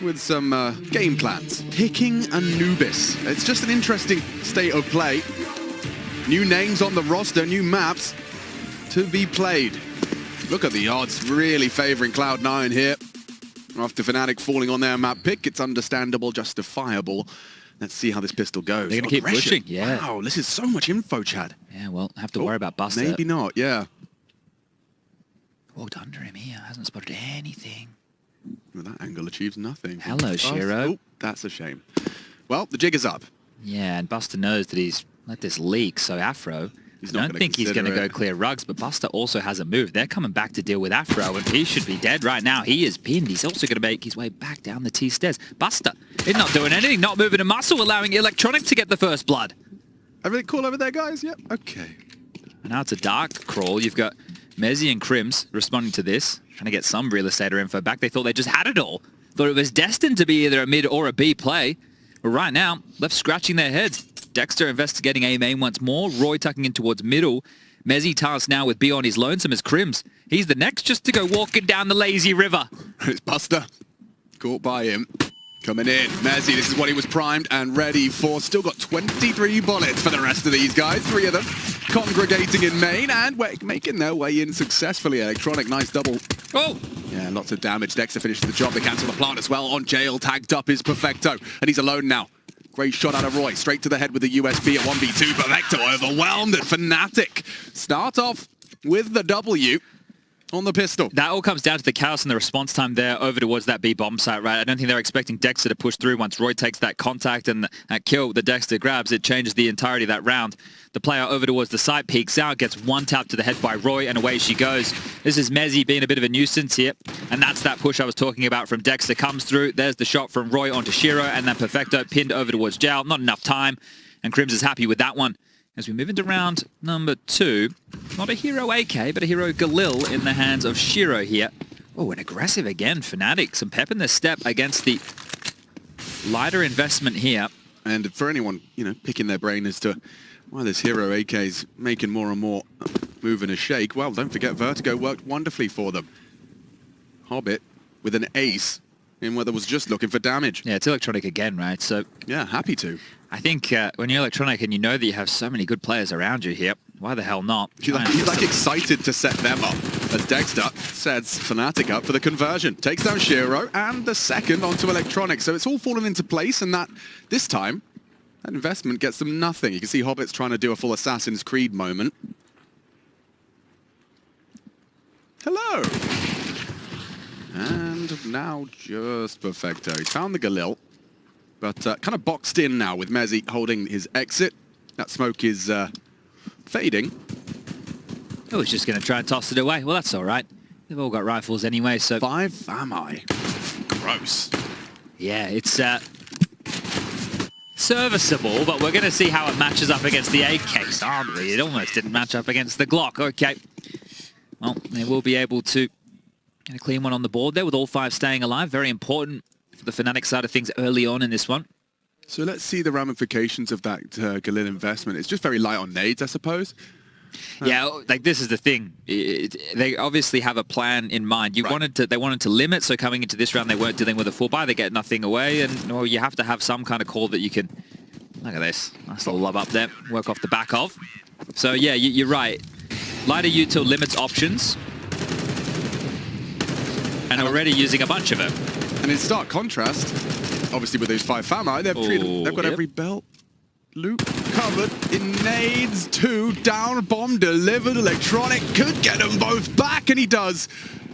with some game plans. Picking Anubis. It's just an interesting state of play. New names on the roster, new maps to be played. Look at the odds really favoring Cloud9 here. After Fnatic falling on their map pick, it's understandable, justifiable. Let's see how this pistol goes. They're going to keep pushing, yeah. Wow, this is so much info, Chad. Yeah, well, have to worry about Buster. Maybe not, yeah. Walked under him here, hasn't spotted anything. Well, that angle achieves nothing. Hello, Shiro. Oh, that's a shame. Well, the jig is up. Yeah, and Buster knows that he's let this leak, so Afro... I don't think he's going to go clear rugs, but Buster also has a move. They're coming back to deal with Afro, and he should be dead right now. He is pinned. He's also going to make his way back down the T stairs. Buster is not doing anything, not moving a muscle, allowing Electronic to get the first blood. Everything cool over there, guys? Yep, okay. And now it's a dark crawl. You've got Mezzy and Crims responding to this, trying to get some real estate or info back. They thought they just had it all. Thought it was destined to be either a mid or a B play. But right now, left scratching their heads. Dexter investigating A main once more. Roy tucking in towards middle. Mezzy tasked now with B on his lonesome as Crims. He's the next just to go walking down the lazy river. It's Buster. Caught by him. Coming in. Mezzy, this is what he was primed and ready for. Still got 23 bullets for the rest of these guys. 3 of them congregating in main and making their way in successfully. Electronic, nice double. Oh! Yeah, lots of damage. Dexter finishes the job. They cancel the plant as well. On jail, tagged up is Perfecto. And he's alone now. Great shot out of Roy, straight to the head with the USB at 1v2. Perfecto overwhelmed at Fnatic. Start off with the W on the pistol. That all comes down to the chaos and the response time there over towards that B bomb site, right? I don't think they're expecting Dexter to push through. Once Roy takes that contact and that kill that Dexter grabs, it changes the entirety of that round. The player over towards the site peeks out, gets one tap to the head by Roy, and away she goes. This is Mezzy being a bit of a nuisance here, and that's that push I was talking about from Dexter comes through. There's the shot from Roy onto Shiro, and then Perfecto pinned over towards Jal. Not enough time, and Crims is happy with that one. As we move into round number 2, not a hero AK, but a hero Galil in the hands of Shiro here. Oh, and aggressive again, Fnatic. Some pep in their step against the lighter investment here. And for anyone, you know, picking their brain as to why this hero AK is making more and more move and a shake, well, don't forget Vertigo worked wonderfully for them. Hobbit with an ace in where there was just looking for damage. Yeah, it's Electronic again, right? So yeah, happy to. I think when you're Electronic and you know that you have so many good players around you here, why the hell not? He's like excited to set them up as Dexter sets Fnatic up for the conversion. Takes down Shiro and the second onto Electronic. So it's all fallen into place, and that this time that investment gets them nothing. You can see Hobbit's trying to do a full Assassin's Creed moment. Hello! And now just Perfecto. He's found the Galil, but kind of boxed in now with Mezzy holding his exit. That smoke is fading. Oh, he's just going to try and toss it away. Well, that's all right. They've all got rifles anyway, so... 5 ammo. Gross. Yeah, it's serviceable, but we're going to see how it matches up against the AKs, aren't we? It almost didn't match up against the Glock. Okay. Well, they will be able to get a clean one on the board there with all 5 staying alive. Very important for the Fnatic side of things early on in this one. So let's see the ramifications of that Galil investment. It's just very light on nades, I suppose. Yeah, like this is the thing. They obviously have a plan in mind. They wanted to limit, so coming into this round they weren't dealing with a full buy. They get nothing away, and well, you have to have some kind of call that you can... Look at this. Nice little lob up there. Work off the back of. So yeah, you're right. Lighter util limits options. And already using a bunch of them. And in stark contrast, obviously with those 5 FAMI, they've got every belt loop covered in nades. 2 down, bomb delivered. Electronic could get them both back, and he does.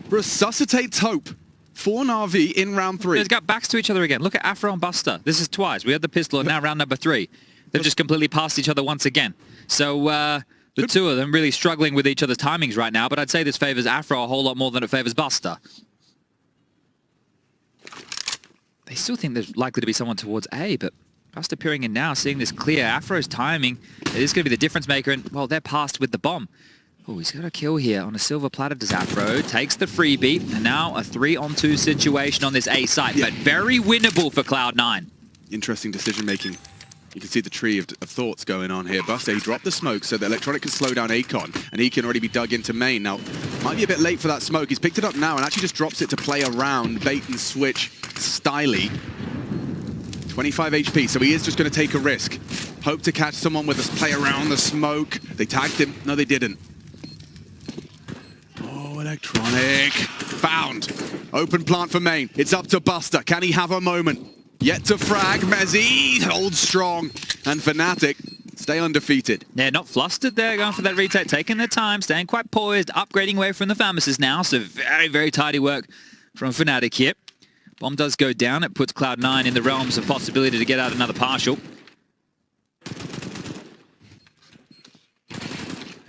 Resuscitates hope for Na'Vi in round 3. They've got backs to each other again. Look at Afro and Buster. This is twice. We had the pistol, and now round number 3. They've just completely passed each other once again. So the two of them really struggling with each other's timings right now, but I'd say this favors Afro a whole lot more than it favors Buster. They still think there's likely to be someone towards A, but Buster peering in now, seeing this clear. Afro's timing, it is going to be the difference maker, and, well, they're passed with the bomb. Oh, he's got a kill here on a silver platter, does Afro. Takes the freebie, and now a 3-on-2 situation on this A site, but very winnable for Cloud9. Interesting decision-making You can see the tree of thoughts going on here. Buster, he dropped the smoke so that Electronic can slow down Akon, and he can already be dug into main. Now, might be a bit late for that smoke. He's picked it up now and actually just drops it to play around, bait and switch, styly. 25 HP, so he is just going to take a risk. Hope to catch someone with us, play around the smoke. They tagged him. No, they didn't. Oh, Electronic. Found. Open plant for main. It's up to Buster. Can he have a moment? Yet to frag. Mezzy holds strong. And Fnatic stay undefeated. Yeah, not flustered there, going for that retake, taking their time, staying quite poised, upgrading away from the Famis's now. So very, very tidy work from Fnatic here. Bomb does go down. It puts Cloud9 in the realms of possibility to get out another partial.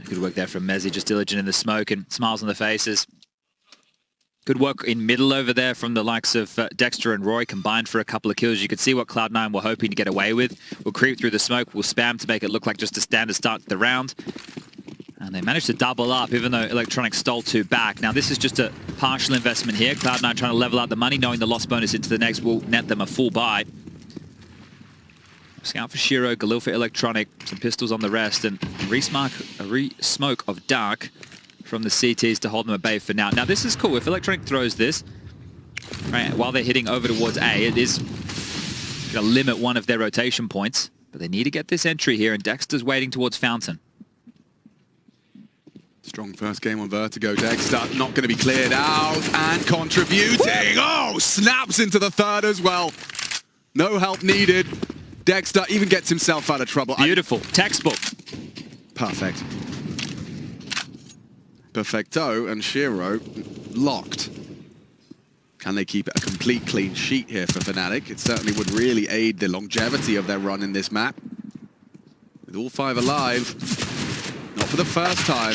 Good work there from Mezzy, just diligent in the smoke and smiles on the faces. Good work in middle over there from the likes of Dexter and Roy, combined for a couple of kills. You could see what Cloud9 were hoping to get away with. We'll creep through the smoke, we'll spam to make it look like just a standard start to the round. And they managed to double up, even though Electronic stole 2 back. Now, this is just a partial investment here. Cloud9 trying to level out the money, knowing the loss bonus into the next will net them a full buy. Scout for Shiro, Galil for Electronic, some pistols on the rest, and re-smoke of Dark from the CTs to hold them at bay for now. Now, this is cool. If Electronic throws this, right, while they're hitting over towards A, it is going to limit one of their rotation points. But they need to get this entry here, and Dexter's waiting towards Fountain. Strong first game on Vertigo. Dexter not going to be cleared out and contributing. Oh, snaps into the third as well. No help needed. Dexter even gets himself out of trouble. Beautiful. Textbook. Perfect. Perfecto and Shiro locked. Can they keep it a complete clean sheet here for Fnatic? It certainly would really aid the longevity of their run in this map. With all 5 alive, not for the first time,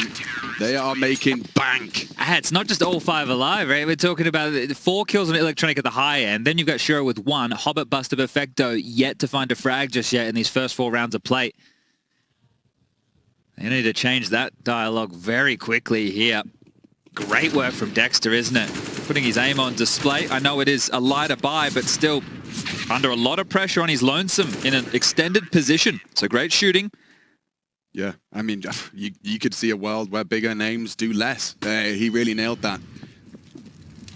they are making bank. It's not just all 5 alive, right? We're talking about 4 kills on Electronic at the high end. Then you've got Shiro with 1. Hobbit, Buster, Perfecto yet to find a frag just yet in these first 4 rounds of play. They need to change that dialogue very quickly here. Great work from Dexter, isn't it? Putting his aim on display. I know it is a lighter buy, but still under a lot of pressure on his lonesome in an extended position. So great shooting. Yeah, I mean, you could see a world where bigger names do less. He really nailed that.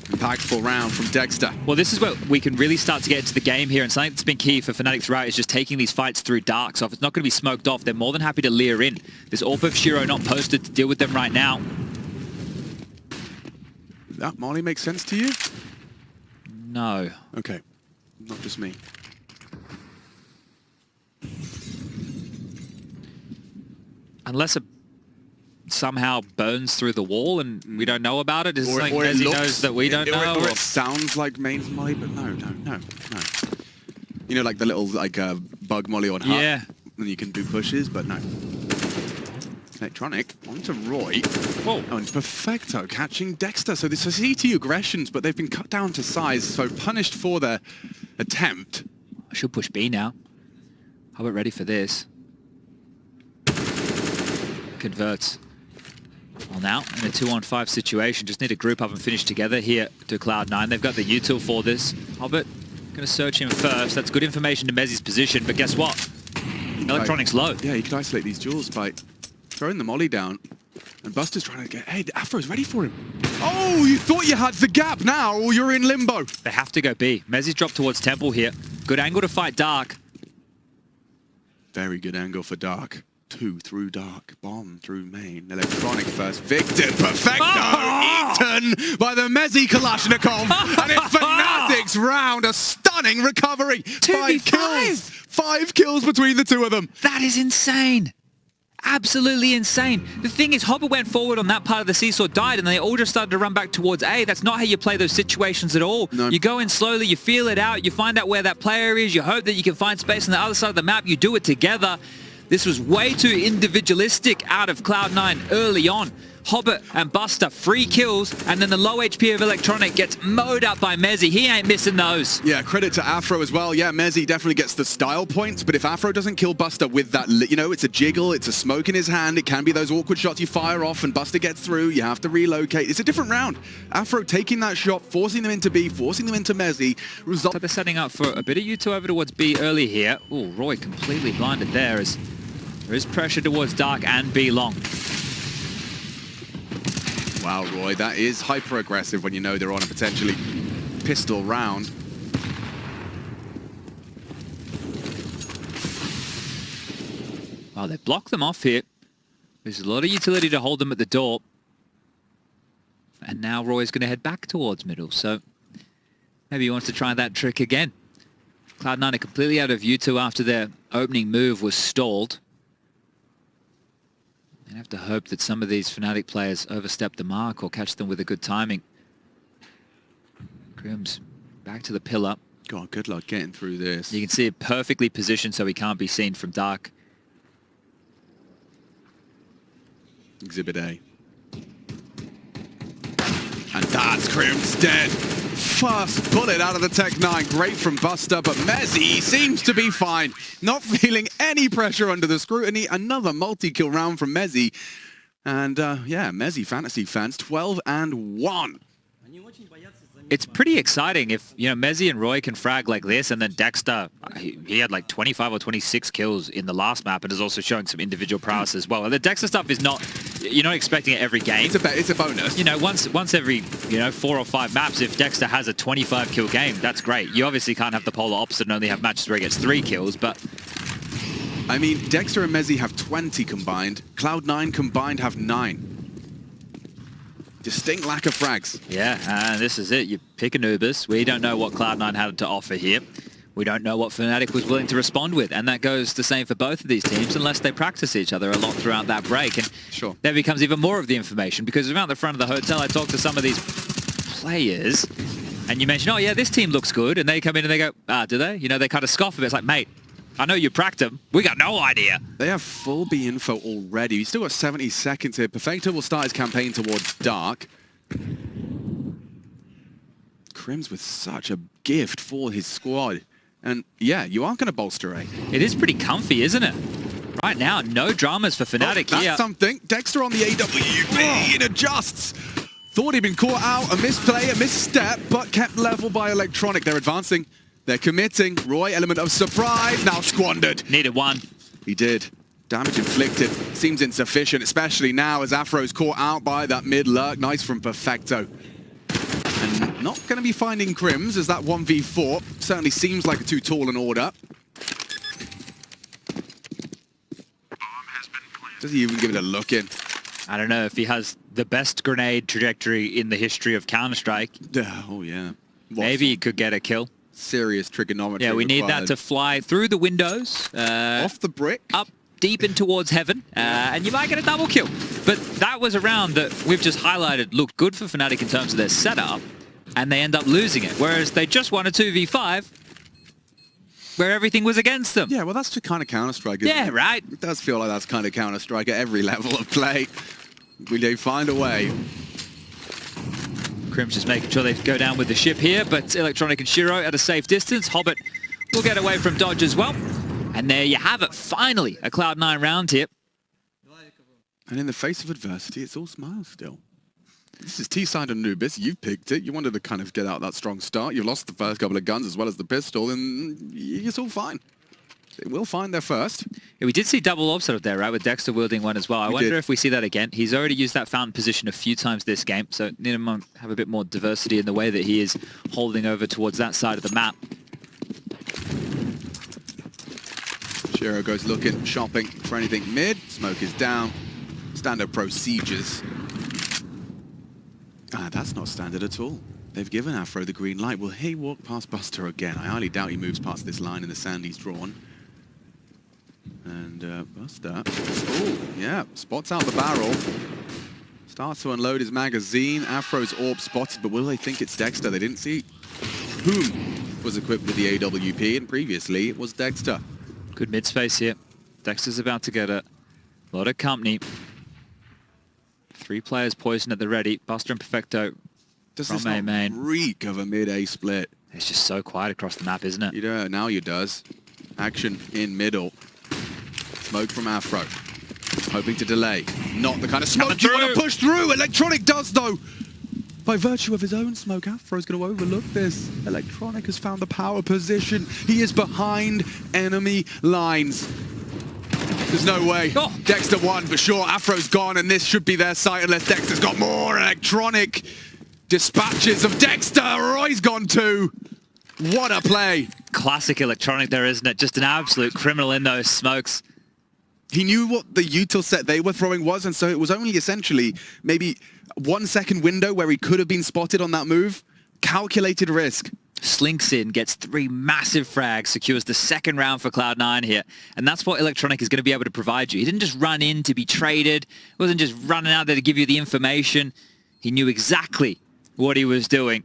Impactful round from Dexter. Well, this is where we can really start to get into the game here, and something that's been key for Fnatic throughout is just taking these fights through dark. So if it's not going to be smoked off, they're more than happy to leer in. There's AWP of Shiro not posted to deal with them right now. That Molly makes sense to you? No. Okay, not just me. Unless it somehow burns through the wall and we don't know about it. Is Or something it Mezzy looks, knows that we don't know? Or it sounds like mains Molly, but no. You know, like the little bug Molly on Hut? Yeah. And you can do pushes, but no. Electronic onto Roy. Whoa. Oh, and Perfecto catching Dexter. So this is CT aggressions, but they've been cut down to size, so punished for their attempt. I should push B now. How about ready for this? Converts. Well, now in a 2-on-5 situation, just need to group up and finish together here to Cloud9. They've got the util for this. Hobbit going to search him first. That's good information to Mezzy's position, but guess what? Electronic's low. Yeah, you can isolate these duels by throwing the molly down. And Buster's trying to get... Hey, the Afro's ready for him. Oh, you thought you had the gap now, or you're in limbo. They have to go B. Mezzy's dropped towards Temple here. Good angle to fight Dark. Very good angle for Dark. 2 through Dark, bomb through main, Electronic first, Victor, Perfecto, eaten by the Mezzy Kalashnikov, and it's Fnatic's round, a stunning recovery. 5 kills, 5 kills between the 2 of them. That is insane. Absolutely insane. The thing is, Hopper went forward on that part of the seesaw, died, and they all just started to run back towards A. That's not how you play those situations at all. No. You go in slowly, you feel it out, you find out where that player is, you hope that you can find space on the other side of the map, you do it together. This was way too individualistic out of Cloud9 early on. Hobbit and Buster, 3 kills, and then the low HP of Electronic gets mowed up by Mezzy. He ain't missing those. Yeah, credit to Afro as well. Yeah, Mezzy definitely gets the style points, but if Afro doesn't kill Buster with that, you know, it's a jiggle, it's a smoke in his hand, it can be those awkward shots you fire off and Buster gets through, you have to relocate. It's a different round. Afro taking that shot, forcing them into B, forcing them into Mezzy. So they're setting up for a bit of U2 over towards B early here. Oh, Roy completely blinded there as there is pressure towards Dark and B long. Wow, Roy, that is hyper-aggressive when you know they're on a potentially pistol round. Wow, they block them off here. There's a lot of utility to hold them at the door. And now Roy's going to head back towards middle, so maybe he wants to try that trick again. Cloud9 are completely out of U2 after their opening move was stalled. They have to hope that some of these Fnatic players overstep the mark or catch them with a good timing. Grim's back to the pillar. God, good luck getting through this. You can see it perfectly positioned so he can't be seen from Dark. Exhibit A. And that's Crim's dead. First bullet out of the Tech-9. Great from Buster, but Mezzy seems to be fine. Not feeling any pressure under the scrutiny. Another multi-kill round from Mezzy. And yeah, Mezzy Fantasy fans, 12-1. It's pretty exciting if, you know, Mezzy and Roy can frag like this, and then Dexter, he had like 25 or 26 kills in the last map and is also showing some individual prowess as well. And the Dexter stuff is not, you're not expecting it every game. It's a bonus. You know, once every, you know, 4 or 5 maps, if Dexter has a 25 kill game, that's great. You obviously can't have the polar opposite and only have matches where he gets 3 kills, but... I mean, Dexter and Mezzy have 20 combined. Cloud9 combined have 9. Distinct lack of frags. Yeah, and this is it. You pick Anubis. We don't know what Cloud9 had to offer here. We don't know what Fnatic was willing to respond with, and that goes the same for both of these teams unless they practice each other a lot throughout that break. And sure, that becomes even more of the information, because around the front of the hotel, I talked to some of these players, and you mention, oh yeah, this team looks good, and they come in and they go, ah, do they? You know, they kind of scoff a bit. It's like, mate, I know you pracked them. We got no idea. They have full B info already. He's still got 70 seconds here. Perfecto will start his campaign towards Dark. Crim's with such a gift for his squad. And yeah, you are going to bolster A. It is pretty comfy, isn't it? Right now, no dramas for Fnatic here. That's something. Dexter on the AWP. It adjusts. Thought he'd been caught out. A misplay, a misstep, but kept level by Electronic. They're advancing. They're committing. Roy, element of surprise, now squandered. Needed one. He did. Damage inflicted. Seems insufficient, especially now as Afro's caught out by that mid-lurk. Nice from Perfecto. And not going to be finding Crims as that 1v4. Certainly seems like a too tall an order. Does he even give it a look in? I don't know if he has the best grenade trajectory in the history of Counter-Strike. Oh, yeah. Maybe he could get a kill. Serious trigonometry. Yeah, we need that to fly through the windows. Off the brick. Up deep in towards heaven. And you might get a double kill. But that was a round that we've just highlighted looked good for Fnatic in terms of their setup. And they end up losing it. Whereas they just won a 2v5 where everything was against them. Yeah, well, that's just kind of Counter-Strike. Yeah, right. It does feel like that's kind of Counter-Strike at every level of play. Will they find a way? Crim's just making sure they go down with the ship here, but Electronic and Shiro at a safe distance. Hobbit will get away from dodge as well. And there you have it, finally, a Cloud9 round here. And in the face of adversity, it's all smiles still. This is T-side Anubis. You've picked it. You wanted to kind of get out that strong start. You've lost the first couple of guns as well as the pistol, and it's all fine. They will find their first. Yeah, we did see double obs up there, right, with Dexter wielding one as well. I wonder if we see that again. He's already used that fountain position a few times this game, so need him to have a bit more diversity in the way that he is holding over towards that side of the map. Shiro goes looking, shopping for anything mid. Smoke is down. Standard procedures. That's not standard at all. They've given Afro the green light. Will he walk past Buster again? I highly doubt he moves past this line in the sand he's drawn. And Buster, oh yeah, spots out the barrel. Starts to unload his magazine. Afro's orb spotted, but will they think it's Dexter? They didn't see whom was equipped with the AWP, and previously it was Dexter. Good mid space here. Dexter's about to get a lot of company. 3 players poisoned at the ready. Buster and Perfecto Does from this main. reek of a mid-A split? It's just so quiet across the map, isn't it? You know, now you does. Action in middle. Smoke from Afro. Hoping to delay. Not the kind of smoke you want to push through. Electronic does, though. By virtue of his own smoke, Afro's going to overlook this. Electronic has found the power position. He is behind enemy lines. There's no way. Oh. Dexter won for sure. Afro's gone, and this should be their sight unless Dexter's got more. Electronic dispatches of Dexter. Roy's gone too. What a play. Classic Electronic there, isn't it? Just an absolute criminal in those smokes. He knew what the util set they were throwing was, and so it was only essentially maybe 1 second window where he could have been spotted on that move. Calculated risk. Slinks in, gets 3 massive frags, secures the second round for Cloud9 here. And that's what Electronic is going to be able to provide you. He didn't just run in to be traded. He wasn't just running out there to give you the information. He knew exactly what he was doing.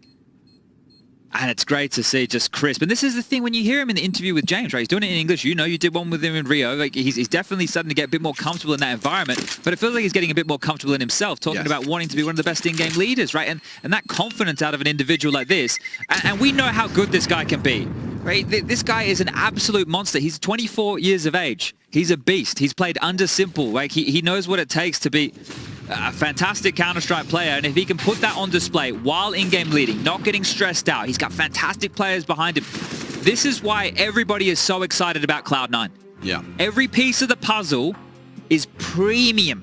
And it's great to see just crisp. And this is the thing when you hear him in the interview with James, right? He's doing it in English. You know, you did one with him in Rio. Like he's definitely starting to get a bit more comfortable in that environment. But it feels like he's getting a bit more comfortable in himself, talking about wanting to be one of the best in-game leaders, right? And that confidence out of an individual like this. And we know how good this guy can be, right? This guy is an absolute monster. He's 24 years of age. He's a beast. He's played under Simple. Like he knows what it takes to be a fantastic Counter-Strike player, and if he can put that on display while in-game leading, not getting stressed out, he's got fantastic players behind him. This is why everybody is so excited about Cloud9. Yeah. Every piece of the puzzle is premium.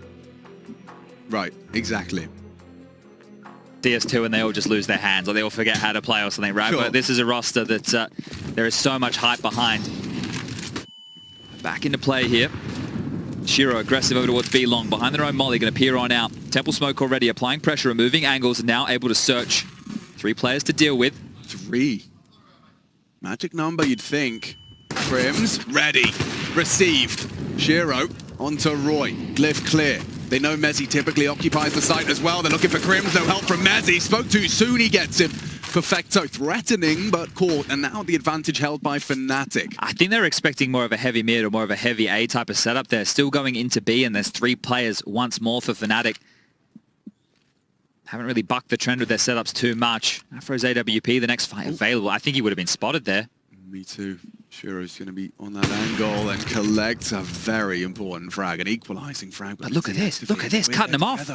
Right, exactly. DS2 and they all just lose their hands, or they all forget how to play or something, right? Sure. But this is a roster that there is so much hype behind. Back into play here. Shiro aggressive over towards B long, behind their own molly, going to peer on out. Temple Smoke already applying pressure, removing angles, and now able to search. 3 players to deal with. 3. Magic number, you'd think. Crims, ready. Received. Shiro onto Roy. Glyph clear. They know Mezzi typically occupies the site as well. They're looking for Crims, no help from Mezzi. Spoke too soon, he gets him. Perfecto threatening, but caught, and now the advantage held by Fnatic. I think they're expecting more of a heavy mid or more of a heavy A type of setup. They're still going into B, and there's 3 players once more for Fnatic. Haven't really bucked the trend with their setups too much. Afro's AWP, the next fight available. I think he would have been spotted there. Me too. Shiro's going to be on that angle and collects a very important frag, an equalizing frag. But look at this, cutting him off.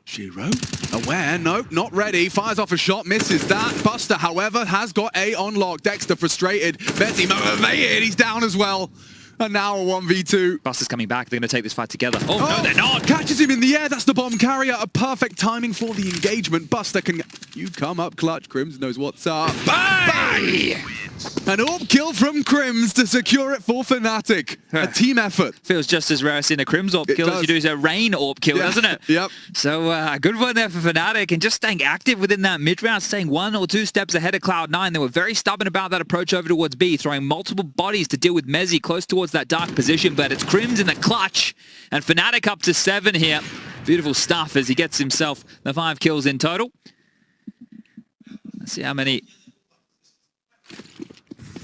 Shiro, aware, nope, not ready, fires off a shot, misses that. Buster, however, has got A on lock. Dexter frustrated, Mezzi motivated, he's down as well. And now a 1v2. Buster's coming back, they're going to take this fight together. Oh, no, they're not! Catches him in the air, that's the bomb carrier. A perfect timing for the engagement. Buster can... You come up clutch, Crims knows what's up. Bang! An AWP kill from Crims to secure it for Fnatic. A team effort. Feels just as rare as seeing a Crims AWP kill as you do as a Rain AWP kill, doesn't it? Yep. So a good one there for Fnatic, and just staying active within that mid-round, staying 1 or 2 steps ahead of Cloud9. They were very stubborn about that approach over towards B, throwing multiple bodies to deal with Mezzi close towards that dark position, but it's Crims in the clutch, and Fnatic up to 7 here. Beautiful stuff as he gets himself the 5 kills in total. Let's see how many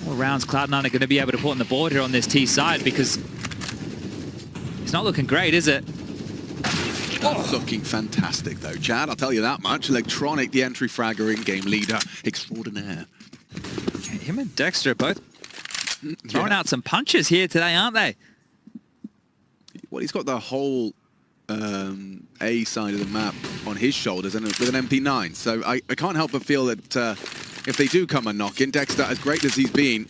more rounds Cloud9 are going to be able to put on the board here on this T side, because it's not looking great, is it? Oh. Looking fantastic though, Chad, I'll tell you that much. Electronic, the entry fragger, in-game leader extraordinaire. Okay, him and Dexter are both throwing out some punches here today, aren't they? Well, he's got the whole A side of the map on his shoulders and with an MP9, so I can't help but feel that if they do come and knock in, Dexter, as great as he's been,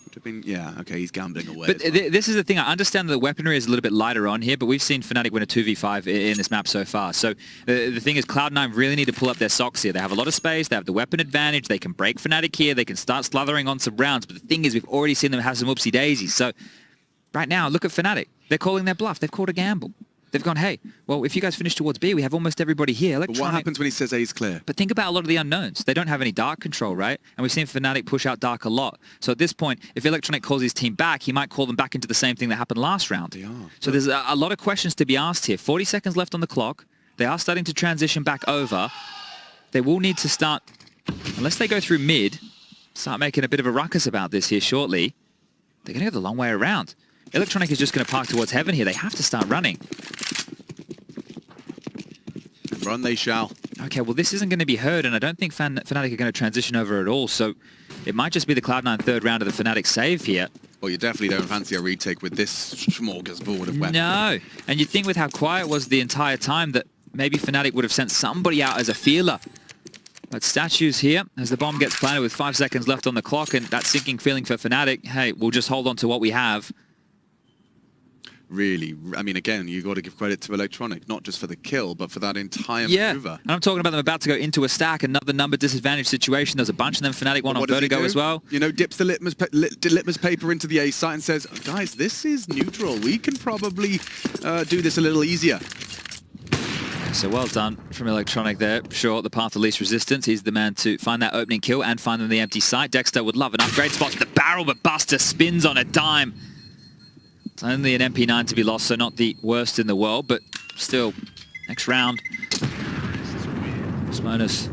would have been, yeah, okay, he's gambling away. But this is the thing, I understand that the weaponry is a little bit lighter on here, but we've seen Fnatic win a 2v5 in this map so far. So the thing is, Cloud9 really need to pull up their socks here. They have a lot of space, they have the weapon advantage, they can break Fnatic here, they can start slathering on some rounds, but the thing is, we've already seen them have some oopsie daisies. So right now, look at Fnatic. They're calling their bluff. They've called a gamble. They've gone, hey, well, if you guys finish towards B, we have almost everybody here. But what happens when he says A is clear? But think about a lot of the unknowns. They don't have any dark control, right? And we've seen Fnatic push out dark a lot. So at this point, if Electronic calls his team back, he might call them back into the same thing that happened last round. They are. So there's a lot of questions to be asked here. 40 seconds left on the clock. They are starting to transition back over. They will need to start, unless they go through mid, start making a bit of a ruckus about this here shortly. They're going to go the long way around. Electronic is just going to park towards heaven here. They have to start running. run they shall. Okay, well, this isn't going to be heard, and I don't think Fnatic are going to transition over at all, so it might just be the Cloud9 third round of the Fnatic save here. Well, you definitely don't fancy a retake with this smorgasbord of weapons. No, and you'd think with how quiet it was the entire time that maybe Fnatic would have sent somebody out as a feeler. But statues here, as the bomb gets planted with 5 seconds left on the clock, and that sinking feeling for Fnatic, hey, we'll just hold on to what we have. Really, I mean, again, you got to give credit to Electronic, not just for the kill, but for that entire maneuver. And I'm talking about them about to go into a stack, another number disadvantage situation. There's a bunch of them. Fnatic one on Vertigo as well. You know, dips the litmus paper into the A site and says, guys, this is neutral. We can probably do this a little easier. So well done from Electronic there. Sure, the path of least resistance. He's the man to find that opening kill and find them the empty site. Dexter would love an upgrade spot to the barrel, but Buster spins on a dime. It's only an MP9 to be lost, so not the worst in the world, but still, next round. Smotus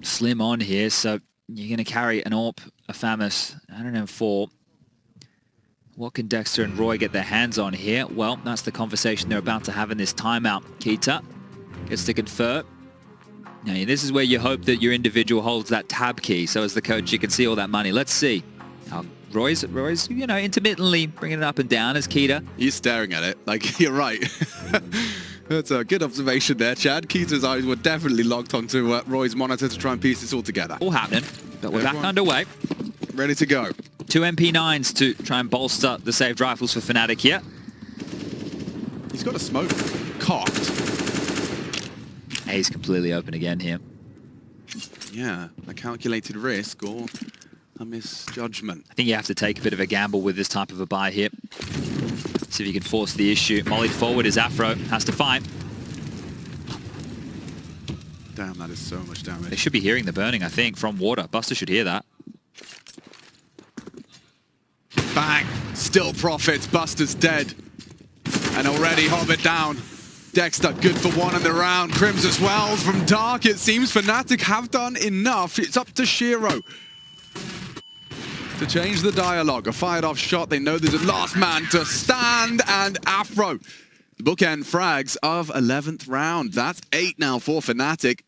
slim on here, so you're going to carry an AWP, a Famous, and an M4. What can Dexter and Roy get their hands on here? Well, that's the conversation they're about to have in this timeout. Kita gets to confer. Now, this is where you hope that your individual holds that tab key, so as the coach, you can see all that money. Let's see. Roy's, you know, intermittently bringing it up and down as Kita. He's staring at it. Like, you're right. That's a good observation there, Chad. Kita's eyes were definitely locked onto Roy's monitor to try and piece this all together. All happening, but we're back underway. Ready to go. 2 MP9s to try and bolster the saved rifles for Fnatic here. He's got a smoke cocked. He's completely open again here. Yeah, a calculated risk or a misjudgment. I think you have to take a bit of a gamble with this type of a buy here. See if you can force the issue. Mollied forward is Afro, has to fight. Damn, that is so much damage. They should be hearing the burning, I think, from water. Buster should hear that. Bang! Still profits. Buster's dead. And already Hobbit down. Dexter good for one in the round. Crims as well from Dark. It seems Fnatic have done enough. It's up to Shiro to change the dialogue. A fired off shot. They know there's a last man to stand. And Afro. Bookend frags of 11th round. That's 8 now for Fnatic.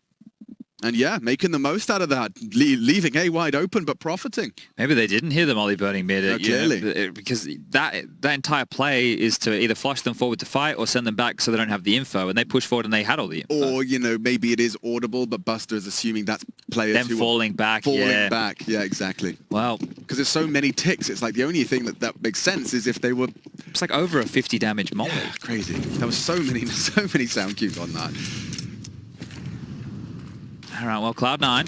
And yeah, making the most out of that, leaving A wide open, but profiting. Maybe they didn't hear the molly burning mid. Clearly. Because that entire play is to either flush them forward to fight or send them back so they don't have the info. And they push forward and they had all the info. Or, you know, maybe it is audible, but Buster is assuming that's players them who falling back. Falling back, yeah, exactly. Well, because there's so many ticks, it's like the only thing that makes sense is if they were... It's like over a 50 damage molly. Yeah, crazy. There was so many sound cues on that. All right, well, Cloud9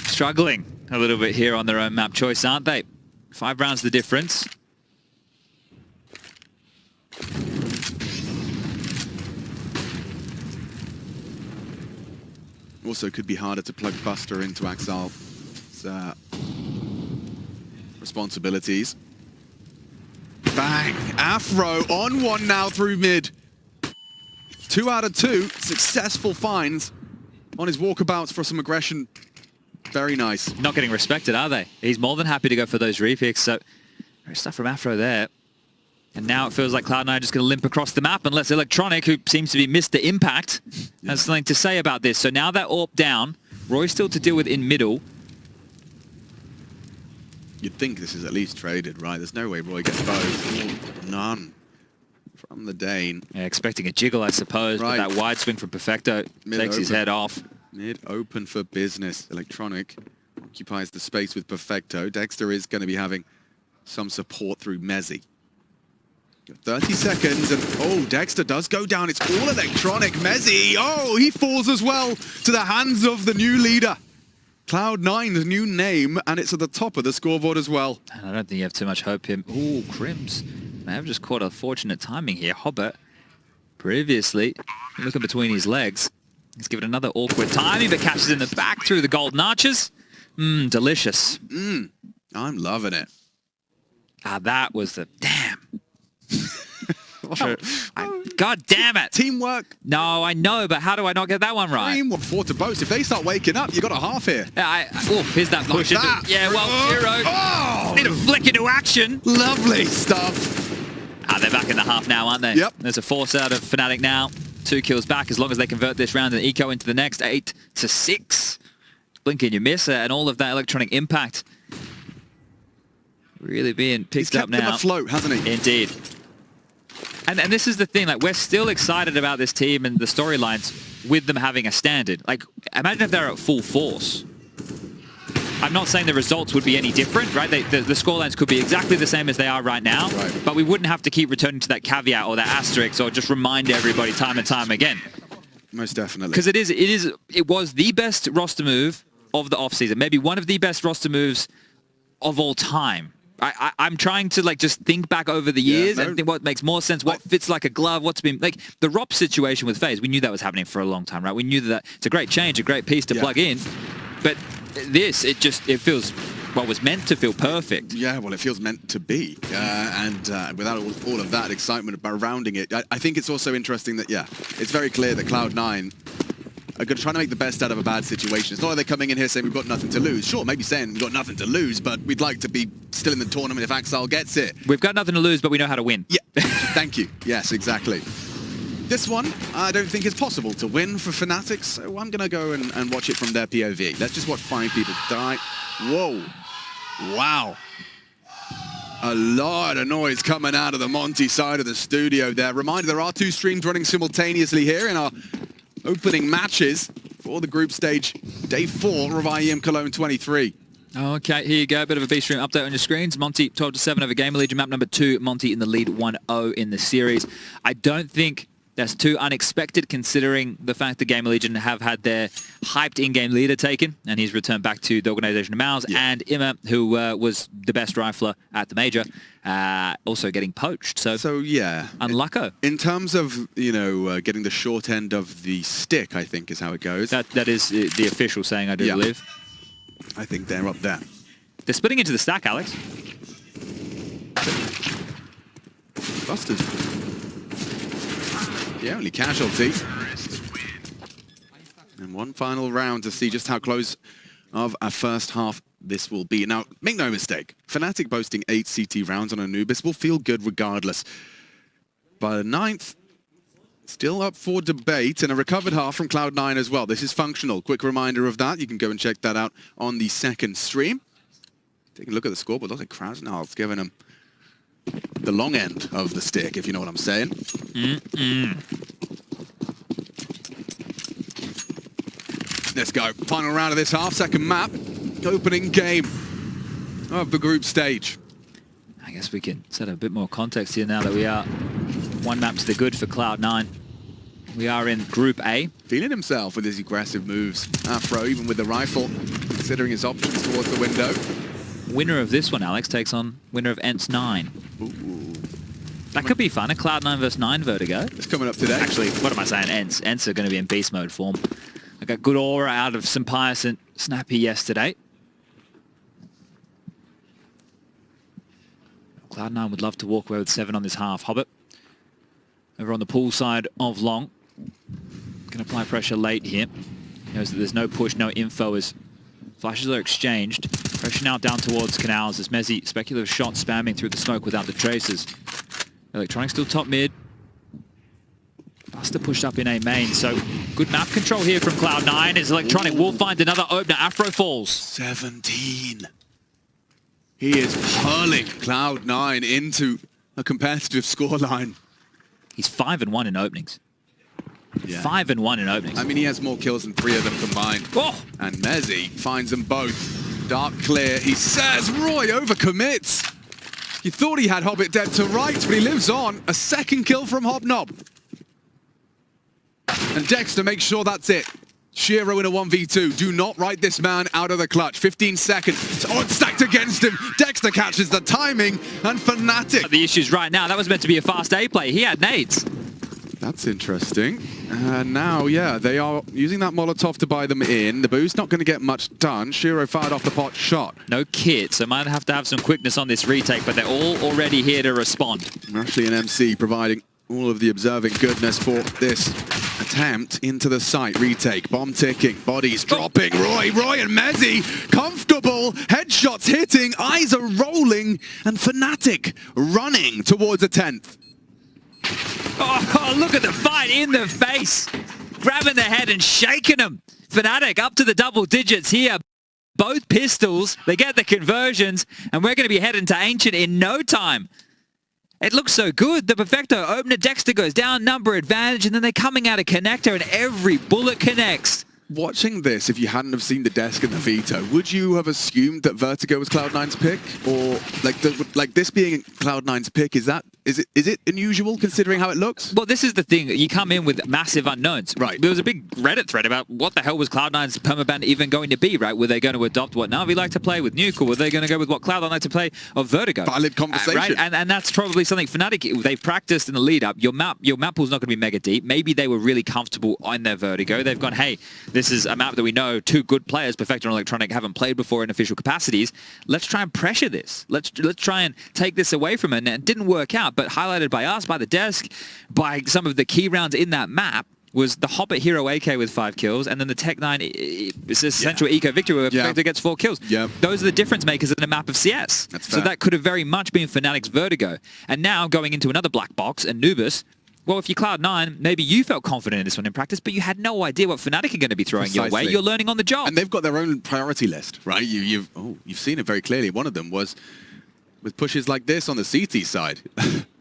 struggling a little bit here on their own map choice, aren't they? 5 rounds the difference. Also could be harder to plug Buster into Axel's responsibilities. Bang! Afro on one now through mid. 2 out of 2 successful finds on his walkabouts for some aggression. Very nice. Not getting respected, are they? He's more than happy to go for those repicks. So, great stuff from Afro there. And now it feels like Cloud9 just going to limp across the map unless Electronic, who seems to be Mr. Impact, has something to say about this. So now that AWP down, Roy still to deal with in middle. You'd think this is at least traded, right? There's no way Roy gets both. None. From the Dane. Yeah, expecting a jiggle, I suppose, right. But that wide swing from Perfecto takes his head off. Mid open for business. Electronic occupies the space with Perfecto. Dexter is going to be having some support through Mezzi. 30 seconds and, oh, Dexter does go down. It's all Electronic. Mezzi, oh, he falls as well to the hands of the new leader. Cloud9's new name, and it's at the top of the scoreboard as well. And I don't think you have too much hope him. Ooh, Crims. May have just caught a fortunate timing here. Hobbit, previously, looking between his legs. He's given another awkward timing, but catches in the back through the golden arches. Delicious. I'm loving it. Ah, that was the... Damn. God damn it. Teamwork. No, I know, but how do I not get that one right? Teamwork. 4 to boast. If they start waking up, you got a half here. Here's that push. Like that. Yeah, well, Hero. Oh! Need a flick into action. Lovely stuff. They're back in the half now, aren't they? Yep. There's a force out of Fnatic now. 2 kills back as long as they convert this round and eco into the next. 8-6. Blink and you miss it, and all of that electronic impact really being picked up now. He's kept them afloat, hasn't he? Indeed. And this is the thing, like, we're still excited about this team and the storylines with them having a standard. Like, imagine if they're at full force. I'm not saying the results would be any different, right? The scorelines could be exactly the same as they are right now, but we wouldn't have to keep returning to that caveat or that asterisk or just remind everybody time and time again. Most definitely. Because it was the best roster move of the offseason, maybe one of the best roster moves of all time. I'm trying to like just think back over the years and think what makes more sense, what fits like a glove, what's been like the ROP situation with FaZe. We knew that was happening for a long time, right? We knew that it's a great change, a great piece to plug in, but this, it feels what was meant to feel perfect. Yeah, well, it feels meant to be, and without all of that excitement surrounding it, I think it's also interesting that it's very clear that Cloud9 are going to try to make the best out of a bad situation. It's not like they're coming in here saying we've got nothing to lose. Sure, maybe saying we've got nothing to lose, but we'd like to be still in the tournament if Axel gets it. We've got nothing to lose, but we know how to win. Yeah, thank you. Yes, exactly. This one, I don't think it's possible to win for Fnatic, so I'm going to go and watch it from their POV. Let's just watch 5 people die. Whoa. Wow. A lot of noise coming out of the Monty side of the studio there. Reminder, there are 2 streams running simultaneously here in our opening matches for the group stage, day 4 of IEM Cologne 23. Okay, here you go. Bit of a B-stream update on your screens. Monty 12-7 over Gamer Legion. Map number 2, Monty in the lead 1-0 in the series. I don't think that's too unexpected considering the fact that Gamer Legion have had their hyped in-game leader taken, and he's returned back to the organization of Mouse, and Imma, who was the best rifler at the major, also getting poached. So yeah, unlucko. In terms of, you know, getting the short end of the stick, I think is how it goes. That is the official saying, I do believe. I think they're up there. They're splitting into the stack, Alex. Busters. The only casualty. And one final round to see just how close of a first half this will be. Now, make no mistake, Fnatic boasting 8 CT rounds on Anubis will feel good regardless. By the 9th, still up for debate, and a recovered half from Cloud9 as well. This is functional. Quick reminder of that. You can go and check that out on the second stream. Take a look at the scoreboard. Looks like Krasnal's giving him the long end of the stick, if you know what I'm saying. Let's go. Final round of this half, second map. Opening game of the group stage. I guess we can set a bit more context here now that we are 1 map to the good for Cloud9. We are in Group A. Feeling himself with his aggressive moves. Afro, even with the rifle, considering his options towards the window. Winner of this one, Alex, takes on winner of ENT's 9. Ooh. That could be fun, a Cloud9 versus 9 Vertigo. It's coming up today. Actually, what am I saying? ENT's. ENT's are going to be in beast mode form. I got good aura out of Sampaius and Snappy yesterday. Cloud9 would love to walk away with 7 on this half. Hobbit over on the pool side of Long. Going to apply pressure late here. Knows that there's no push, no info as flashes are exchanged. Pressure now down towards Canals as Mezzi, speculative shot spamming through the smoke without the traces. Electronic still top mid. Buster pushed up in A main, so good map control here from Cloud9 as Electronic will find another opener. Afro falls. 17. He is hurling Cloud9 into a competitive scoreline. He's 5-1 in openings. Yeah. 5-1 in openings. I mean, he has more kills than 3 of them combined. Oh! And Mezzi finds them both. Dark clear. He says Roy overcommits. He thought he had Hobbit dead to right, but he lives on. A second kill from Hobnob. And Dexter makes sure that's it. Shiro in a 1v2. Do not write this man out of the clutch. 15 seconds. Oh, it's stacked against him. Dexter catches the timing, and Fnatic. The issues right now, that was meant to be a fast A play. He had nades. That's interesting. And now, yeah, they are using that Molotov to buy them in. The boost not going to get much done. Shiro fired off the pot shot. No kit, so might have to have some quickness on this retake, but they're all already here to respond. Ashley and MC providing all of the observing goodness for this attempt into the site, retake, bomb ticking, bodies dropping, Roy and Mezzy, comfortable, headshots hitting, eyes are rolling, and Fnatic running towards a 10th. Oh, look at the fight in the face. Grabbing the head and shaking them. Fnatic up to the double digits here. Both pistols, they get the conversions, and we're going to be heading to Ancient in no time. It looks so good. The Perfecto opener, Dexter goes down, number advantage, and then they're coming out of connector, and every bullet connects. Watching this, if you hadn't have seen the desk and the veto, would you have assumed that Vertigo was Cloud9's pick? Or like this being Cloud9's pick, is it unusual considering how it looks? Well, this is the thing. You come in with massive unknowns. Right. There was a big Reddit thread about what the hell was Cloud9's permaban even going to be, right? Were they going to adopt what Na'Vi like to play with Nuke, or were they going to go with what Cloud9 like to play of Vertigo? Valid conversation. Right? And that's probably something Fnatic, they've practiced in the lead up. Your map pool's not going to be mega deep. Maybe they were really comfortable on their Vertigo. They've gone, hey, this is a map that we know two good players, Perfecto and Electronic, haven't played before in official capacities. Let's try and pressure this. Let's try and take this away from it. And it didn't work out, but highlighted by us, by the desk, by some of the key rounds in that map, was the Hobbit Hero AK with 5 kills, and then the Tech9 Essential Eco Victory where Perfecto gets 4 kills. Those are the difference makers in a map of CS. So that could have very much been Fnatic's Vertigo. And now going into another black box, Anubis, well, if you're Cloud9, maybe you felt confident in this one in practice, but you had no idea what Fnatic are going to be throwing your way. You're learning on the job. And they've got their own priority list, right? You've seen it very clearly. One of them was with pushes like this on the CT side.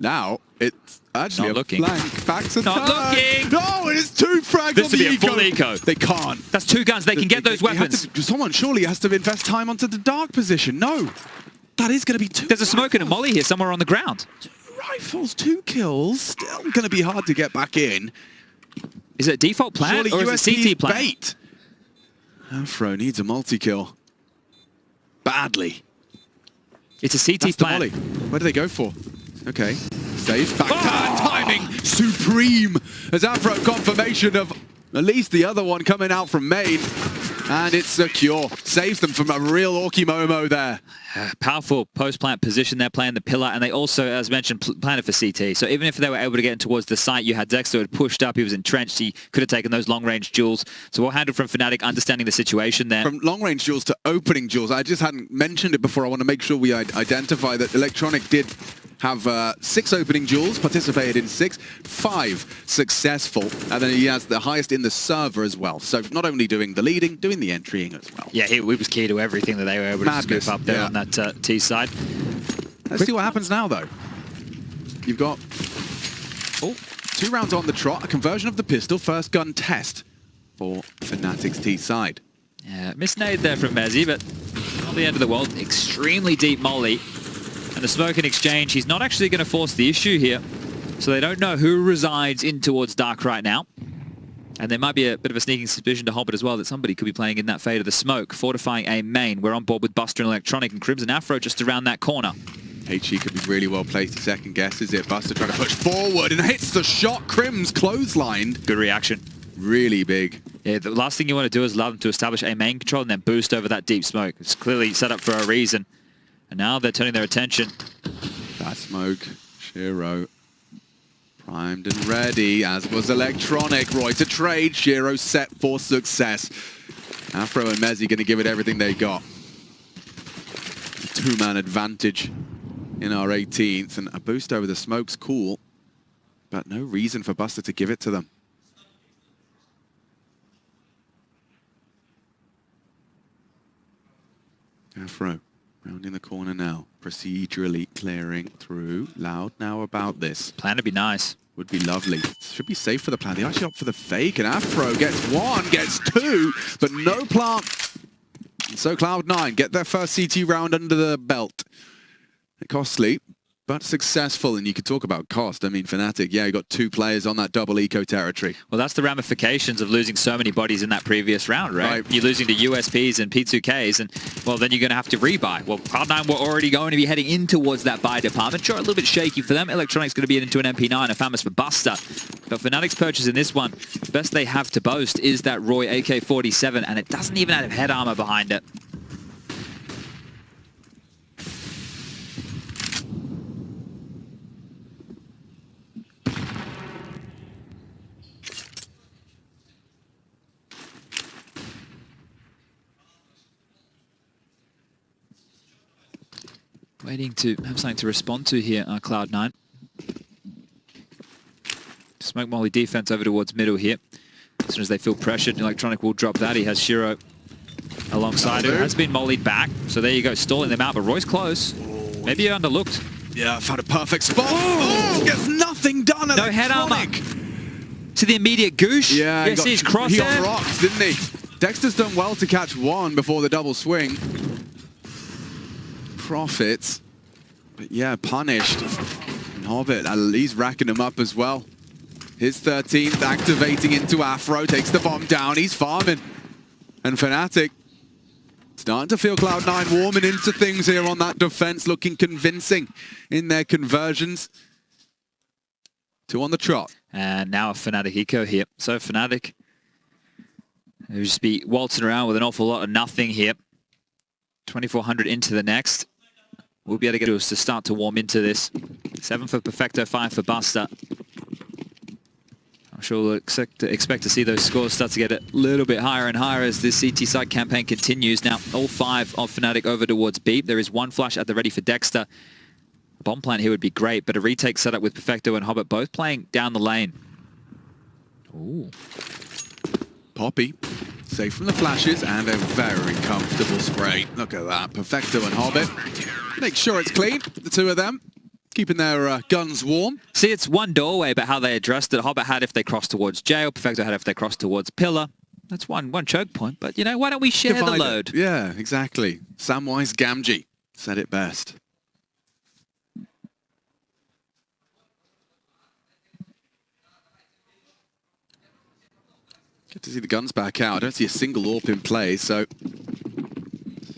Now it's actually not a looking. Flank. Back to not looking. No, it is 2 frags this on the eco. This would be a full eco. They can't. That's 2 guns. They can get those weapons. Someone surely has to invest time onto the dark position. No, that is going to be 2. There's a smoke and a molly here somewhere on the ground. 2 rifles, 2 kills. Still going to be hard to get back in. Is it default plan or is it CT plan? Bait. Afro needs a multi-kill. Badly. It's a CT plan. Molly. Where do they go for? Okay. Safe. Back timing. Supreme. As Afro confirmation of at least the other one coming out from main. And it's secure. Saves them from a real Orky Momo there. Powerful post-plant position there, playing the pillar, and they also, as mentioned, planted for CT. So even if they were able to get in towards the site, you had Dexter who had pushed up, he was entrenched, he could have taken those long-range duels. So well handled from Fnatic, understanding the situation there. From long-range duels to opening duels, I just hadn't mentioned it before. I want to make sure we identify that Electronic did have 6 opening duels, participated in 6, 5 successful, and then he has the highest in the server as well. So not only doing the leading, doing the entrying as well. Yeah, he was key to everything that they were able to scoop up there on that T side. Let's see what happens now, though. You've got 2 rounds on the trot, a conversion of the pistol, first gun test for Fnatic's T side. Yeah, misnade there from Mezzy, but not the end of the world. Extremely deep molly. And the smoke in exchange, he's not actually going to force the issue here. So they don't know who resides in towards dark right now. And there might be a bit of a sneaking suspicion to Hobbit as well that somebody could be playing in that fade of the smoke, fortifying a main. We're on board with Buster and Electronic and Crimson Afro just around that corner. HE could be really well placed to second guess, is it? Buster trying to push forward and hits the shot. Crim's clotheslined. Good reaction. Really big. Yeah, the last thing you want to do is allow them to establish a main control and then boost over that deep smoke. It's clearly set up for a reason. And now they're turning their attention. That smoke, Shiro primed and ready, as was Electronic. Roy to trade, Shiro set for success. Afro and Mezzy going to give it everything they got. 2-man advantage in our 18th, and a boost over the smoke's cool, but no reason for Buster to give it to them. Afro. Rounding the corner now, procedurally clearing through. Loud now about this. Plan to be nice. Would be lovely. Should be safe for the plan. They actually opt for the fake, and Afro gets 1, gets 2, but no plant. And so Cloud9 get their first CT round under the belt. Costly, but successful, and you could talk about cost. I mean, Fnatic, yeah, you got 2 players on that double eco territory. Well, that's the ramifications of losing so many bodies in that previous round, right? You're losing to USPs and P2Ks, and, well, then you're going to have to rebuy. Well, Cloud9 were already going to be heading in towards that buy department. Sure, a little bit shaky for them. Electronic's going to be into an MP9, a famous for Buster. But Fnatic's purchase in this one, the best they have to boast is that Roy AK-47, and it doesn't even have head armor behind it. Waiting to have something to respond to here, Cloud9. Smoke molly defense over towards middle here. As soon as they feel pressured, Electronic will drop that. He has Shiro alongside him. Has been mollied back. So there you go, stalling them out, but Roy's close. Maybe you're underlooked. Yeah, found a perfect spot. Oh, gets nothing done. No head armor. To the immediate goosh. Yeah, yes, he's crossed he there. got rocks, didn't he? Dexter's done well to catch one before the double swing. Profits. But yeah, punished. And Hobbit, he's racking him up as well. His 13th activating into Afro, takes the bomb down, he's farming. And Fnatic starting to feel Cloud9 warming into things here on that defense, looking convincing in their conversions. 2 on the trot. And now a Fnatic eco here. So Fnatic, they'll just be waltzing around with an awful lot of nothing here. 2400 into the next. We'll be able to get us to start to warm into this. 7 for Perfecto, 5 for Buster. I'm sure we'll expect to see those scores start to get a little bit higher and higher as this CT side campaign continues. Now, all 5 of Fnatic over towards B. There is 1 flash at the ready for Dexter. A bomb plant here would be great, but a retake setup with Perfecto and Hobbit both playing down the lane. Ooh. Poppy, safe from the flashes, and a very comfortable spray. Look at that, Perfecto and Hobbit. Make sure it's clean, the 2 of them. Keeping their guns warm. See, it's one doorway, but how they addressed it. Hobbit had if they crossed towards jail. Perfecto had if they crossed towards pillar. That's one choke point. But, you know, why don't we share the load? Yeah, exactly. Samwise Gamgee said it best. Good to see the guns back out. I don't see a single AWP in play, so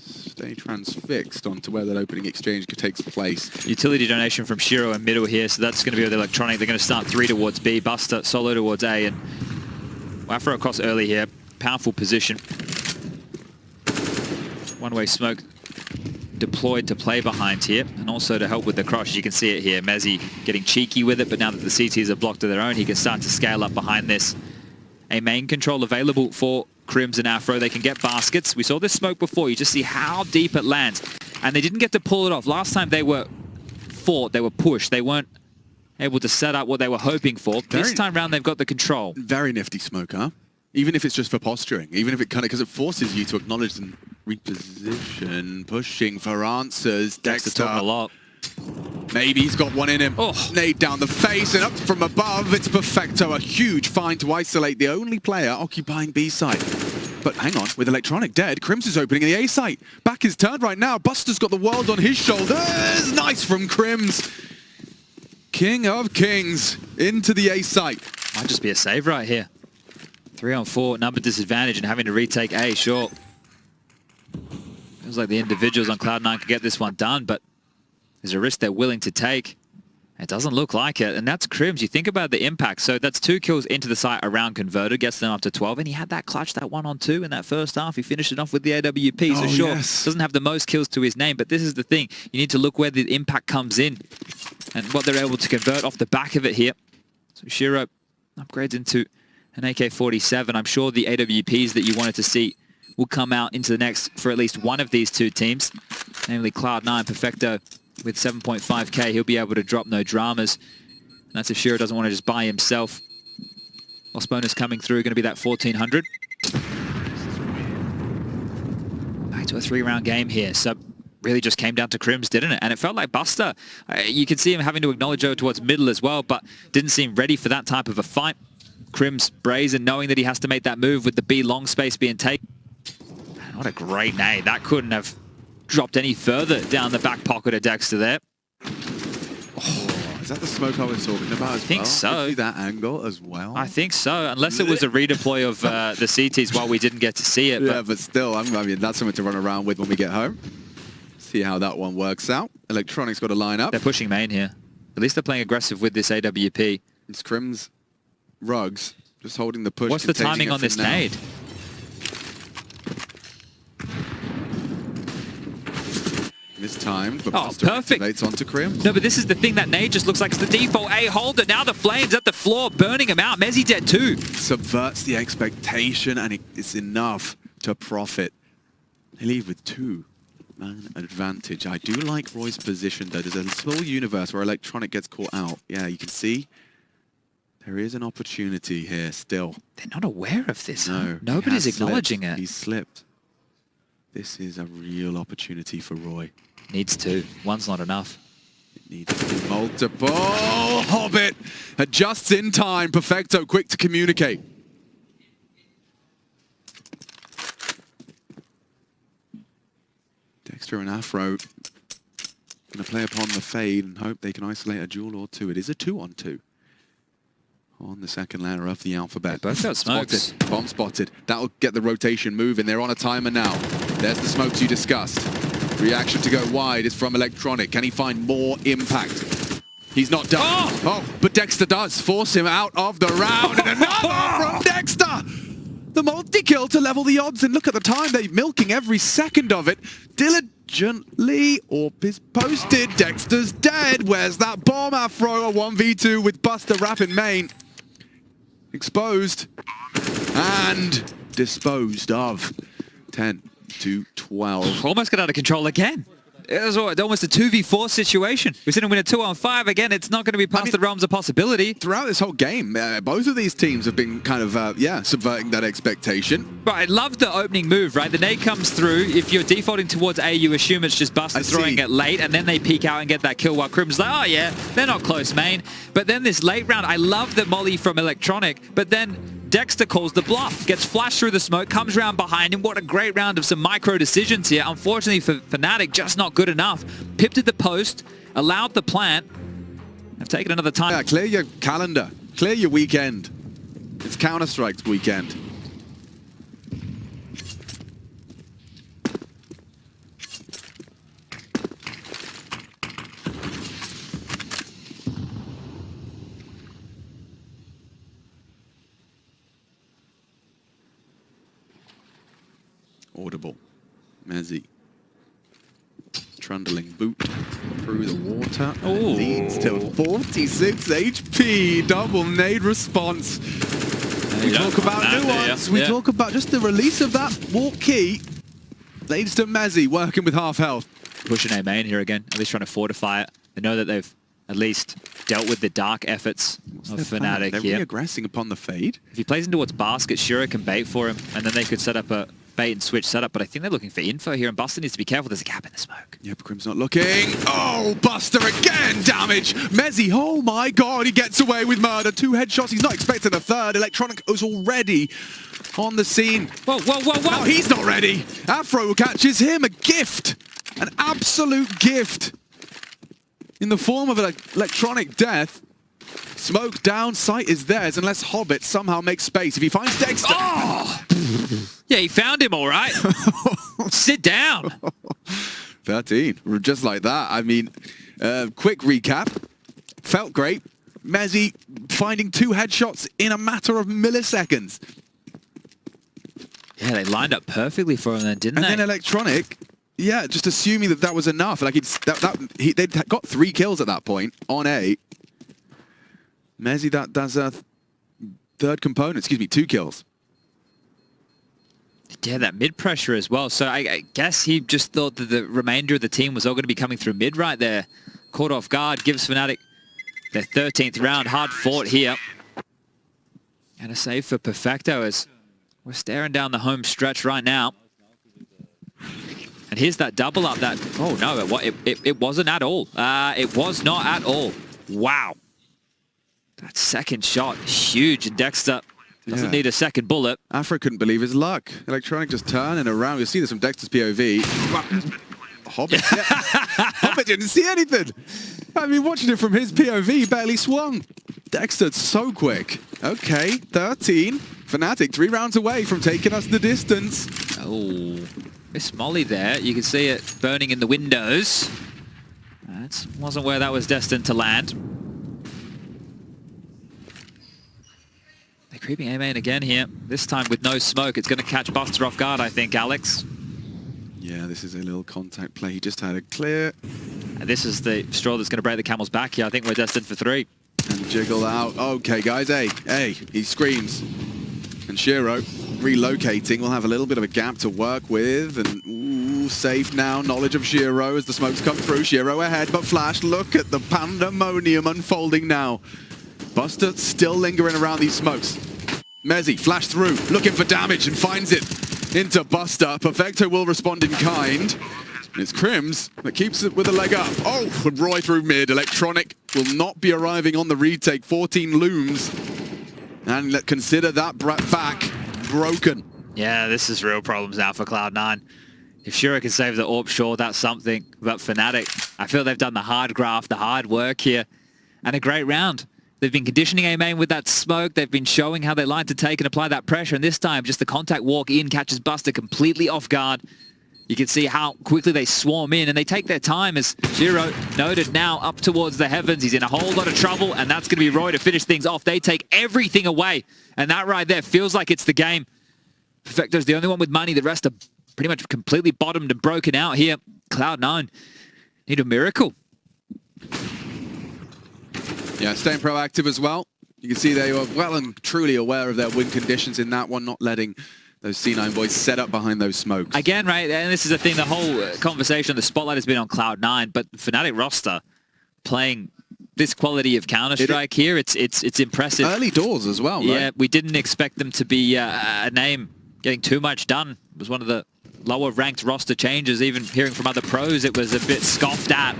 stay transfixed onto where that opening exchange takes place. Utility donation from Shiro in middle here, so that's going to be with Electronic. They're going to start 3 towards B, Buster solo towards A, and Afro across early here. Powerful position. One-way smoke deployed to play behind here, and also to help with the cross. You can see it here. Mezzy getting cheeky with it, but now that the CTs are blocked of their own, he can start to scale up behind this. A main control available for Crims and Afro. They can get baskets. We saw this smoke before. You just see how deep it lands. And they didn't get to pull it off. Last time they were fought, they were pushed. They weren't able to set up what they were hoping for. This time round, they've got the control. Very nifty smoke, huh? Even if it's just for posturing. Even if it kind of, because it forces you to acknowledge and reposition. Pushing for answers. Dexter talking a lot. Maybe he's got one in him. Oh. Nade down the face and up from above. It's Perfecto. A huge find to isolate the only player occupying B side. But hang on, with Electronic dead, Crims is opening the A site. Back is turned right now. Buster's got the world on his shoulders. Nice from Crims. King of Kings into the A site. Might just be a save right here. 3-on-4, number disadvantage and having to retake A, sure. Feels like the individuals on Cloud9 could get this one done, but there's a risk they're willing to take. It doesn't look like it, and that's Crims. You think about the impact. So that's 2 kills into the site around converted, gets them up to 12, and he had that clutch, that 1-on-2 in that first half. He finished it off with the AWP, so sure, doesn't have the most kills to his name, but this is the thing. You need to look where the impact comes in and what they're able to convert off the back of it here. So Shiro upgrades into an AK-47. I'm sure the AWPs that you wanted to see will come out into the next for at least one of these 2 teams, namely Cloud9. Perfecto with 7.5k, he'll be able to drop no dramas. And that's if Shiro doesn't want to just buy himself. Lost bonus coming through, going to be that 1400. Back to a 3-round game here. So really just came down to Crims, didn't it? And it felt like Buster, you could see him having to acknowledge over towards middle as well, but didn't seem ready for that type of a fight. Crims brazen, knowing that he has to make that move with the B long space being taken. Man, what a great nade. That couldn't have dropped any further down the back pocket of Dexter there. Oh, is that the smoke I was talking about as well? I think so. See that angle as well? I think so, unless it was a redeploy of the CTs while we didn't get to see it. Yeah, but still, I mean, that's something to run around with when we get home. See how that one works out. Electronic's got to line up. They're pushing main here. At least they're playing aggressive with this AWP. It's Crims, Rugs, just holding the push. What's the timing on this nade? This time, but perfect. Activates onto Crims. No, but this is the thing. That nade just looks like it's the default A holder. Now the flames at the floor, burning him out. Mezzy dead too. Subverts the expectation, and it's enough to profit. They leave with 2. Man advantage. I do like Roy's position, though. There's a small universe where Electronic gets caught out. Yeah, you can see there is an opportunity here still. They're not aware of this. No, huh? Nobody's acknowledging it. He's slipped. This is a real opportunity for Roy. Needs two. One's not enough. It needs to be multiple. Hobbit adjusts in time. Perfecto quick to communicate. Dexter and Afro going to play upon the fade and hope they can isolate a duel or two. It is a 2-on-2 on the second layer of the alphabet. Both got smokes. Spotted. Bomb spotted. That'll get the rotation moving. They're on a timer now. There's the smokes you discussed. Reaction to go wide is from Electronic. Can he find more impact? He's not done. Oh, but Dexter does force him out of the round. And another from Dexter! The multi-kill to level the odds, and look at the time. They're milking every second of it. Diligently, Orp is posted. Dexter's dead. Where's that bomb, Afro? A 1v2 with Buster Rap in main. Exposed. And disposed of. 10-12. Almost got out of control again. It was almost a 2v4 situation. We said win a 2-on-5 again. It's not going to be past the realms of possibility. Throughout this whole game, both of these teams have been kind of, subverting that expectation. But I love the opening move, right? The nade comes through. If you're defaulting towards A, you assume it's just Buster throwing it late, and then they peek out and get that kill while Crim's like, oh yeah, they're not close, main. But then this late round, I love the molly from Electronic, but then Dexter calls the bluff, gets flashed through the smoke, comes around behind him. What a great round of some micro decisions here. Unfortunately for Fnatic, just not good enough. Pipped at the post, allowed the plant. Have taken another time. Yeah, clear your calendar. Clear your weekend. It's Counter-Strike's weekend. Audible. Mezzi. Trundling boot through the water. Leads to 46 HP. Double nade response. We talk about nuance. We talk about just the release of that walk key. Leads to Mezzi working with half health. Pushing A main here again, at least trying to fortify it. They know that they've at least dealt with the dark efforts of Fnatic They're here. re-aggressing upon the fade. If he plays in towards basket, Shura can bait for him, and then they could set up a bait and switch setup, but I think they're looking for info here, and Buster needs to be careful. There's a gap in the smoke. Yep, Crim's not looking. Oh, Buster again! Damage! Mezzi, oh my god, he gets away with murder. 2 headshots, he's not expecting a third. Electronic is already on the scene. Whoa, whoa, whoa, whoa! Oh, he's not ready! Afro catches him, a gift! An absolute gift! In the form of an Electronic death. Smoke down, sight is theirs, unless Hobbit somehow makes space. If he finds Dexter... Oh! Yeah, he found him all right. Sit down. 13, just like that. I mean, quick recap. Felt great. Mezzi finding 2 headshots in a matter of milliseconds. Yeah, they lined up perfectly for him then, didn't they? And then Electronic, yeah, just assuming that was enough. Like they'd got 3 kills at that point on A. Mezzi, that's a third component. Excuse me, 2 kills. Yeah, that mid pressure as well. So I guess he just thought that the remainder of the team was all going to be coming through mid right there. Caught off guard, gives Fnatic their 13th round. Hard fought here. And a save for Perfecto as we're staring down the home stretch right now. And here's that double up that... Oh, no, it wasn't at all. It was not at all. Wow. That second shot, huge. And Dexter doesn't need a second bullet. Afro couldn't believe his luck. Electronic just turning around. You'll see this from Dexter's POV. Hobbit. Yeah. Hobbit didn't see anything. I mean, watching it from his POV, barely swung. Dexter, so quick. Okay, 13. Fnatic, 3 rounds away from taking us the distance. Oh, Miss Molly there. You can see it burning in the windows. That wasn't where that was destined to land. They're creeping A main again here. This time with no smoke. It's going to catch Buster off guard, I think, Alex. Yeah, this is a little contact play. He just had a clear. And this is the straw that's going to break the camel's back here. I think we're destined for 3. And jiggle out. Okay, guys, hey, he screams. And Shiro relocating. We'll have a little bit of a gap to work with. And ooh, safe now. Knowledge of csgo as the smokes come through. csgo ahead, but Flash, look at the pandemonium unfolding now. Buster still lingering around these smokes. Mezzy, flash through, looking for damage and finds it into Buster. Perfecto will respond in kind. And it's Crims that keeps it with a leg up. Oh, and Roy through mid. Electronic will not be arriving on the retake. 14 looms. And consider that back broken. Yeah, this is real problems now for Cloud9. If Shiro can save the AWP, sure, that's something. But Fnatic, I feel they've done the hard graft, the hard work here. And a great round. They've been conditioning A main with that smoke. They've been showing how they like to take and apply that pressure. And this time, just the contact walk in catches Buster completely off guard. You can see how quickly they swarm in, and they take their time as Shiro noted now up towards the heavens. He's in a whole lot of trouble, and that's going to be Roy to finish things off. They take everything away, and that right there feels like it's the game. Perfecto's the only one with money. The rest are pretty much completely bottomed and broken out here. Cloud9 need a miracle. Yeah, staying proactive as well. You can see they were well and truly aware of their win conditions in that one, not letting those C9 boys set up behind those smokes. Again, right, and this is the thing, the whole conversation, the spotlight has been on Cloud9, but Fnatic roster playing this quality of Counter-Strike here, it's impressive. Early doors as well, right? Yeah, we didn't expect them to be a name getting too much done. It was one of the lower ranked roster changes. Even hearing from other pros, it was a bit scoffed at.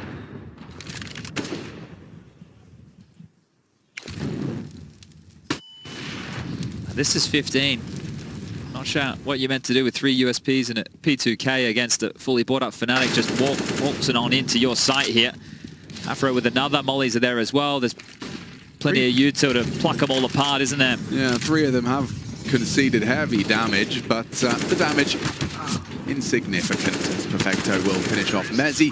This is 15. Not sure what you're meant to do with 3 USPs and a P2K against a fully bought up Fnatic. Just walks it on into your site here. Afro with another. Mollies are there as well. There's plenty of util to pluck them all apart, isn't there? Yeah, 3 of them have conceded heavy damage, but the damage insignificant as Perfecto will finish off Mezzy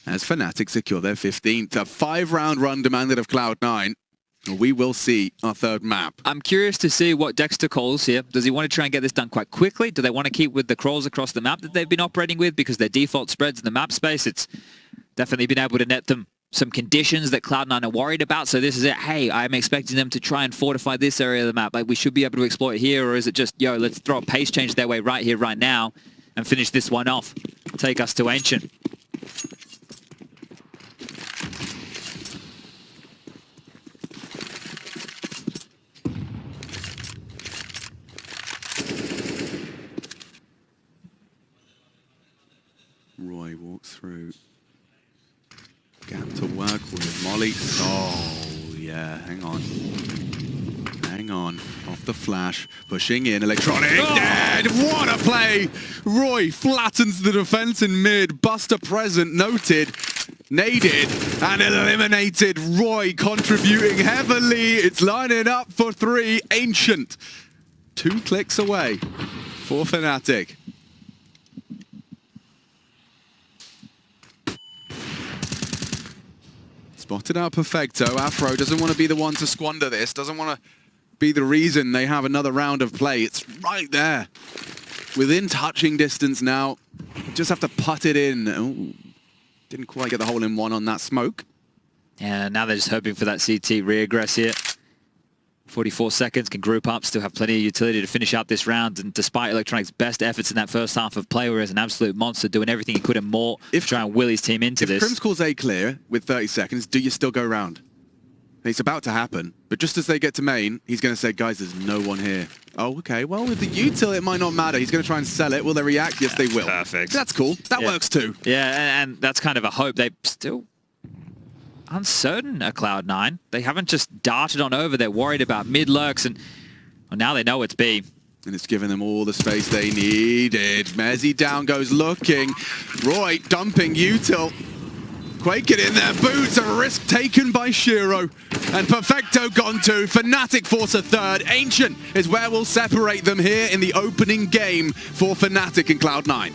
as Fnatic secure their 15th. A 5-round run demanded of Cloud9. We will see our third map. I'm curious to see what Dexter calls here. Does he want to try and get this done quite quickly? Do they want to keep with the crawls across the map that they've been operating with because their default spreads in the map space? It's definitely been able to net them some conditions that Cloud9 are worried about. So this is it. Hey, I'm expecting them to try and fortify this area of the map. Like, we should be able to exploit here. Or is it just, yo, let's throw a pace change their way right here, right now, and finish this one off. Take us to Ancient. Roy walks through. Gap to work with. Molly. Oh, yeah. Hang on. Hang on. Off the flash. Pushing in. Electronic. Oh. Dead. What a play. Roy flattens the defense in mid. Buster present. Noted. Naded. And eliminated. Roy contributing heavily. It's lining up for 3. Ancient. 2 clicks away for Fnatic. Spotted out Perfecto. Afro doesn't want to be the one to squander this. Doesn't want to be the reason they have another round of play. It's right there. Within touching distance now. Just have to putt it in. Ooh, didn't quite get the hole in one on that smoke. Yeah, now they're just hoping for that CT reaggress here. 44 seconds, can group up, still have plenty of utility to finish out this round. And despite Electronic's best efforts in that first half of play, where he's an absolute monster, doing everything he could and more to try and will his team into this. If Crims calls A clear with 30 seconds, do you still go round? It's about to happen, but just as they get to main, he's going to say, guys, there's no one here. Oh, okay, well, with the util, it might not matter. He's going to try and sell it. Will they react? Yes, they will. Perfect. That's cool. That works too. Yeah, and that's kind of a hope. They still uncertain at Cloud9. They haven't just darted on over. They're worried about mid lurks, and well, now they know it's B. And it's given them all the space they needed. Mezzy down goes looking. Roy dumping util. Quake it in there. Boots, a risk taken by Shiro. And Perfecto gone too. Fnatic force a third. Ancient is where we'll separate them here in the opening game for Fnatic and Cloud9.